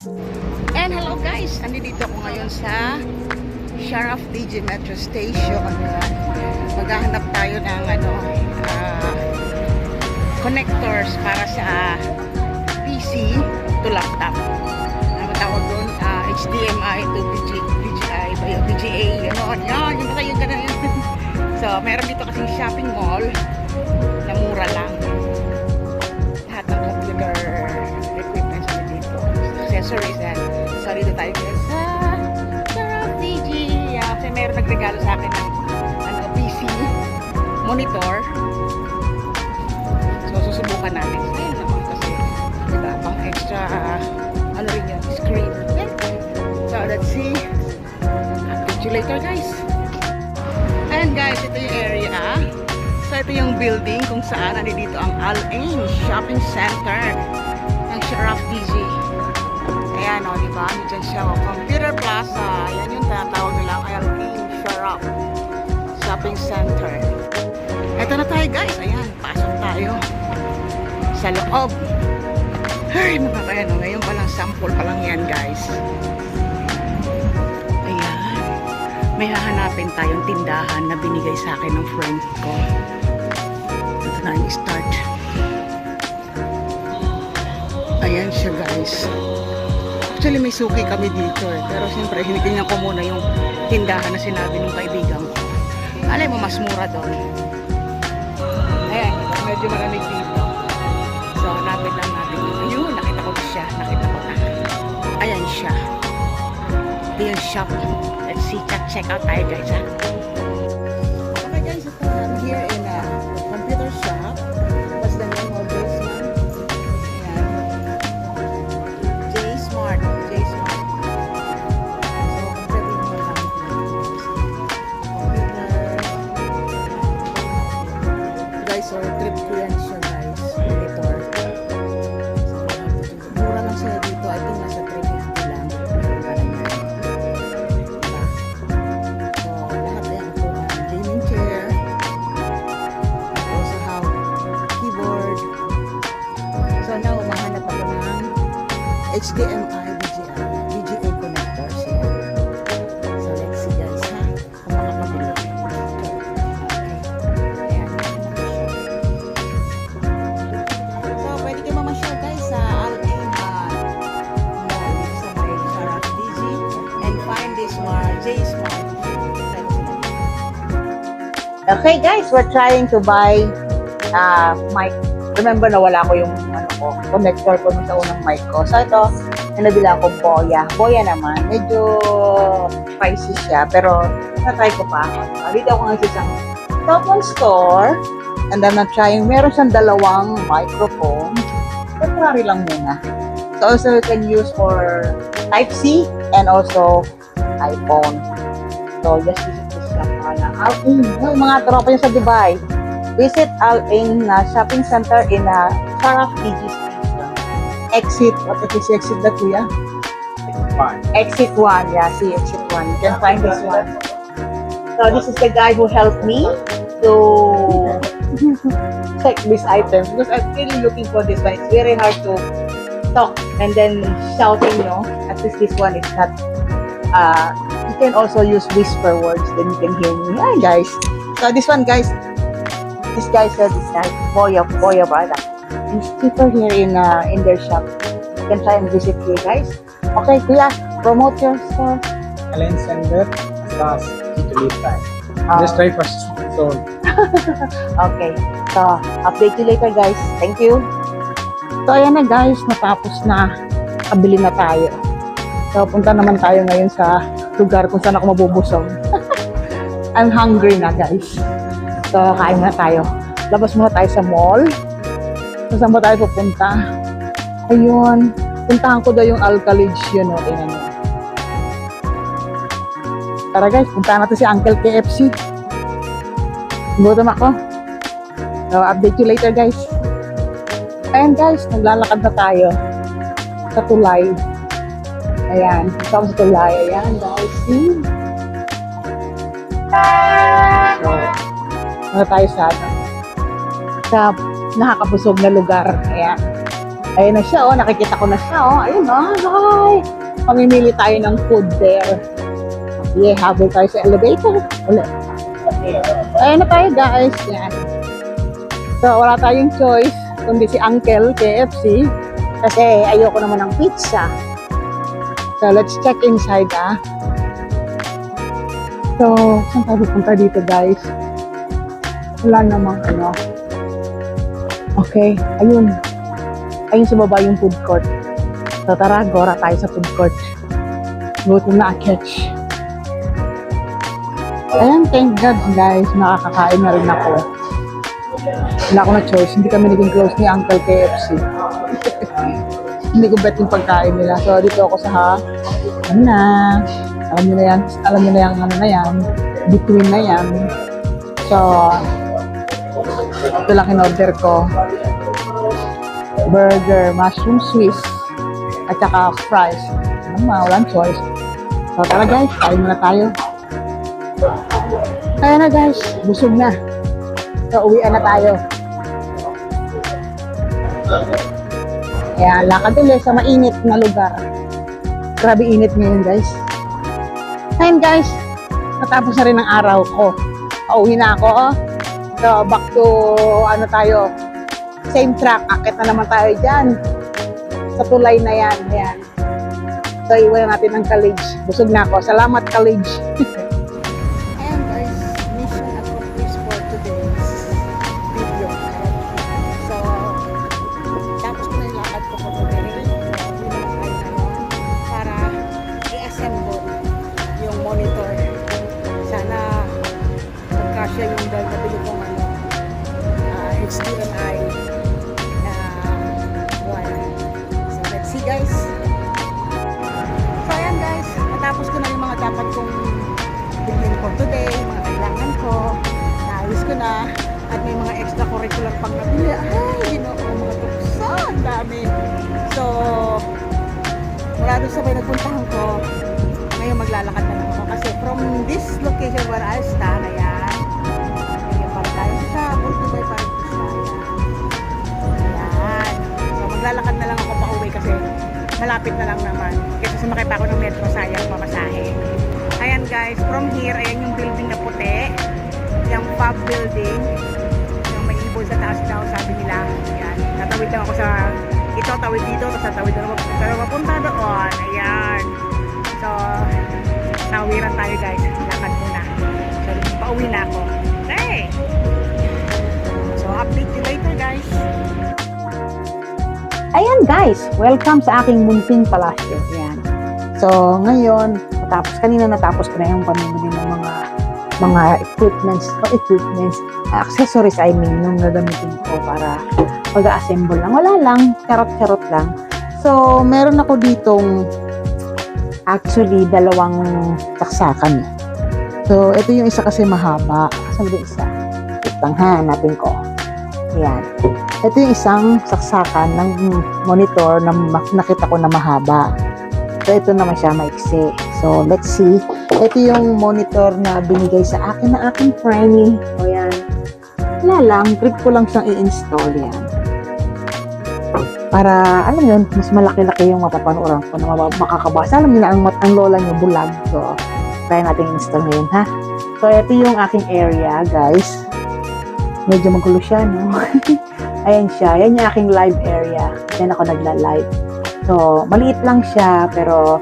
And hello guys, andito ako ngayon sa Sharaf DJ Metro Station. Maghahanap tayo ng connectors para sa PC to laptop. Ano tawag doon? HDMI to VGA ba yun? VGA, gano'n. Yan, yung gano'n yun. So, meron dito kasing shopping mall na mura lang. Lahat ng computer equipment sa dito. Accessories and so dito tayo sa Sharaf DJ. Kasi meron nagregalo sa akin ng PC monitor. So susubukan natin. Ayun naman kasi diba, pang extra ano rin yun, screen. Okay? So let's see. I'll catch you later guys. Ayan guys, ito yung area. So ito yung building kung saan nandito ang Al-Ain Shopping Center ng Sharaf DJ. Ayan o, diba? Diyan siya o. Computer Plaza. Ayan yung tinatawag nila ang Al-Ain Sharaf Shopping Center. Ito na tayo guys. Ayan, pasok tayo sa loob. Ay, nakakaya no. Ngayon palang sample pa lang yan guys. Ayan. May hahanapin tayong tindahan na binigay sa akin ng friend ko. Ito na yung start. Ayan siya guys. Actually may suki kami dito eh. Pero siyempre hinitingnan ko muna yung tindahan na sinabi ng kaibigan ko. Alay mo mas mura doon. Ayan, medyo malamig dito. So hanapin lang natin yun. Ayun, nakita ko siya. Nakita ko na. Ayan siya. Ito yung shop. Let's see, check out tayo guys ha. Okay guys, ito I'm here in a computer shop. What's the name of this one? J-Smart. J-Smart. So, completely mo lang. Guys, so trip ko yan siya guys. Monitor. So, mura lang siya dito. I think nasa 350 lang. HDMI, VGA connectors. So let's see guys ha. Kung makakabili. Okay. Ayan. So pwede kayo mamasyal guys sa Al-Ain Mall sa may Sharaf DJ and find this J-Smart. Okay guys, we're trying to buy mic. Remember na wala ko yung connector ko sa unang mic ko. So ito, nabila ko Boya. Boya naman, medyo pricey siya, pero na-try ko pa. Dito ako ngayon sa Topon store, and then na-trying, meron siyang dalawang microphone. Temporary lang muna. So also you can use for Type-C and also iPhone. So just visit this shop na Al-Ain. Yung mga tropa niya sa Dubai. Visit Al-Ain Shopping Center in Sharaf DJ Station. Exit, what is exit na kuya? Exit 1, yeah, see exit 1. You can find this one. So this is the guy who helped me to check this item because I'm really looking for this one. It's very hard to talk and then shouting, you know. At least this one is not. You can also use whisper words, then you can hear me. Hi guys. So this one, guys. This guy said it's like Boya product. It's cheaper here in their shop. You can try and visit here, guys. Okay, kuya, promote your store. Allen Sender, Asas, Italy Prime. Just try first. So, Okay, so update you later, guys. Thank you. So ayan na guys, natapos na. Kabili na tayo. So punta naman tayo ngayon sa lugar kung saan ako mabubusog. I'm hungry na guys. So, kain na tayo. Labas muna tayo sa mall. So, saan ba tayo pupunta? Ayun. Puntahan ko daw yung Al-Khalij yun. O, tingnan nyo. Tara guys, puntahan natin si Uncle KFC. Gutom ako. So, update you later guys. Ayan guys, naglalakad na tayo. Sa tulay. Ayan. Sa tulay. Ayan guys. See? So, tayo sa nakakabusog na lugar. Ayan. Ayun na siya, oh. Nakikita ko na siya, oh. Ayun, oh. Hi! Pamimili tayo ng food there. Yeah, habol tayo sa elevator. Ulit. Ayun na tayo, guys. Yan. So, wala tayong choice kundi si Uncle KFC kasi ayoko naman ng pizza. So, let's check inside, ah. So, saan tayo pupunta dito, guys? Wala namang ano. Okay, ayun. Ayun sa baba yung food court. So, tara, gora tayo sa food court. Gutom na catch. Ayan, thank God, guys. Nakakakain na rin ako. Wala ko na choice. Hindi kami naging close ni Uncle KFC. Hindi ko bet yung pagkain nila. So, dito ako sa ano na. Alam nyo na yan. Alam nyo na yan, ano na yan. Between na yan. So, ito lang in-order ko. Burger, mushroom Swiss, at saka fries. Ano ma, walang choice. So, tara guys, kain muna tayo. Kaya na guys, busog na. So, uwian na tayo. Kaya, lakad ulit sa mainit na lugar. Grabe init ngayon guys. Ngayon guys, natapos na rin ang araw ko. Pauwi na ako. Oh. So, back to, ano tayo, same track. Akit na naman tayo dyan. Sa tulay na yan. Ayan. So, iwan natin ang college. Busog na ako. Salamat, college. Ayan guys, mission accomplished for today's video. So, tapos ko na yung lakad ko for today. Hindi naman tayo ngayon para i-assemble yung monitor. Sana magkasya yung dahil nabili kong ano, HDMI na wire. So, let's see guys. So, ayan guys. Natapos ko na yung mga dapat kong bilhin for today. Mga kailangan ko. Naayos ko na. At may mga extracurricular pang nabili. Ay, ginoo, mga tukso. Ang dami. So, mula doon sa may nagpuntahan ko, ngayon maglalakad na lang ako. Kasi from this location where I stand, ayan, ngayon para tayo sa Bultubay Park. Ayan. So, maglalakad na lang ako pa uwi kasi malapit na lang naman. Kasi sumakay pa ako ng metro, sayang pamasahe. Ayan guys, from here, ayan yung building na puti. Yung pub building. Yung may ibon sa taas daw, sabi nila. Ayan. Tatawid lang ako sa, ito, tawid dito, tapos tatawid na naman mapunta doon. Ayan. So, nawiran tayo guys. Lakad muna. So, pauwi na ako. Okay. So, update you later guys. Ayan guys, welcome sa aking munting palasyo. Ayan. So, ngayon, kanina natapos ko na yung pamimili ng mga equipments, accessories I mean, nung gagamitin ko para mag-assemble lang. Wala lang, charot-charot lang. So, meron ako ditong actually dalawang saksakan. So, ito yung isa kasi mahaba. Saan ba yung isa? Ito lang ha, hanapin ko. Ayan. Ito yung isang saksakan ng monitor na nakita ko na mahaba. So, ito naman siya maiksi. So, let's see. Ito yung monitor na binigay sa akin na aking friend. O yan. Wala lang. Trip ko lang siyang i-install yan. Para, alam yun, mas malaki-laki yung mapapanoran ko na makakabasa. Alam niyo na ang lola niyo bulag. So, try natin i-install ngayon, ha? So, ito yung aking area, guys. Medyo magulo siya, no? Ayan siya. Yan yung aking live area. Yan ako nagla-live. So, maliit lang siya, pero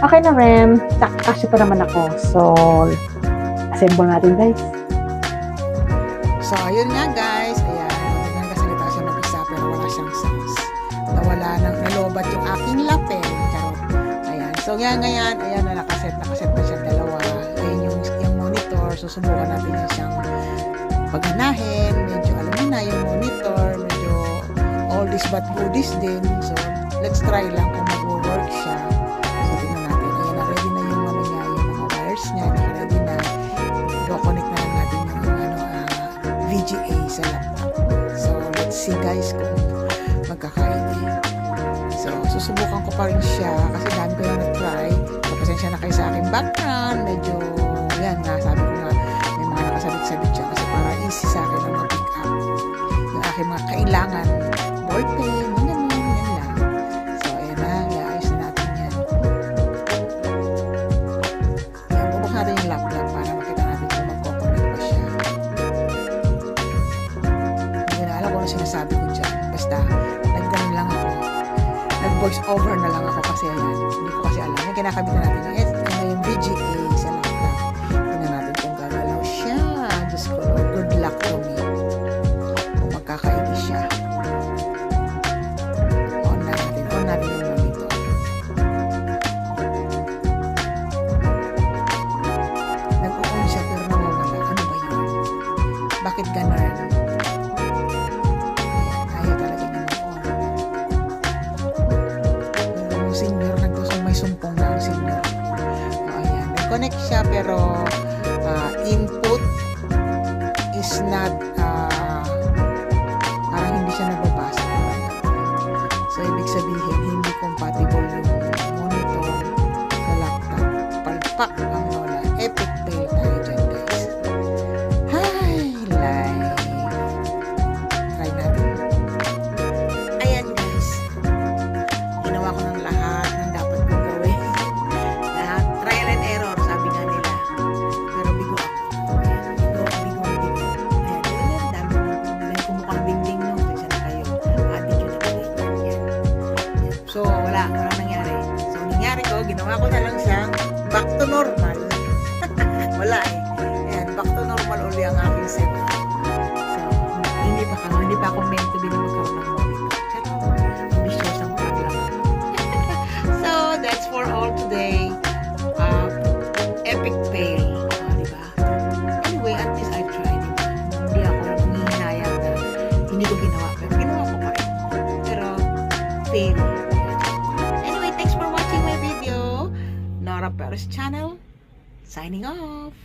okay na rin. Kasi pa naman ako. So, assemble natin, guys. So, ayun nga, guys. Ayan. Nagkasalita siya mag-isa, pero wala siyang sounds. Nalobat yung aking lapel. Charot. Ayan. So, ngayon, ayan na nakaset na siya dalawa. Ayan yung monitor. Susubukan natin yan siyang paghanahin. Medyo, alam mo na, yung monitor. Medyo all this but goodies din. So, let's try lang kung mag-work siya. So, tingnan natin. Ayan na, ready na yung ano niya, yung mga wires niya. Naka-ready na. I-connect na lang natin yung VGA sa laptop. So, let's see guys kung magkakaini. So, susubukan ko pa rin siya kasi dami ko lang na-try. So, pasensya na kayo sa aking background. Medyo, yan nga, sabi ko nga, may mga nakasabit-sabit siya kasi para easy sa akin na mag-pick up yung aking mga kailangan. Ball pen, ganun. kinakabitan natin yung VGA sa laptop. Tingnan natin kung gagalaw siya. Diyos ko, good luck to me. Kung magkakaigi siya. On natin yung monitor. Nag-on siya pero nawawala. Ano ba yun? Bakit ganun? Ayaw talaga niya mag-on. Yung senior, may sumpong na ang senior. Ayan. Nag-connect siya pero input is not parang hindi siya nababasa. So, ibig sabihin, hindi compatible yung monitor sa laptop. Palpak ang lola. Epic fail tayo dyan, guys. Hi, live. Try natin. Ayan, guys. Ginawa ko ng lahat ng dapat kong gawin. Lahat. Trial and error, sabi nga nila. Pero bigo ako. Ayan. Bigo. Ayan. Ayan. Dami ko kumukhang dingding no. Kasi na kayo. Attitude na kayo. Ayan. So, wala nangyari. So, nangyari ko, ginawa ko na lang siyang back to normal. Wala eh. Ayan, back to normal uli ang aking setup. So, hindi pa ako meant to be na magkaroon ng monitor. Pero, ambitious ang problem. So, that's for all today. Epic fail. Diba? Anyway, at least I tried. Diba? Hindi ako nangihinayang na hindi ko ginawa. Pero ginawa ko pa rin. Pero, fail. Anyway, thanks for watching my video. Nora Perez channel. Signing off.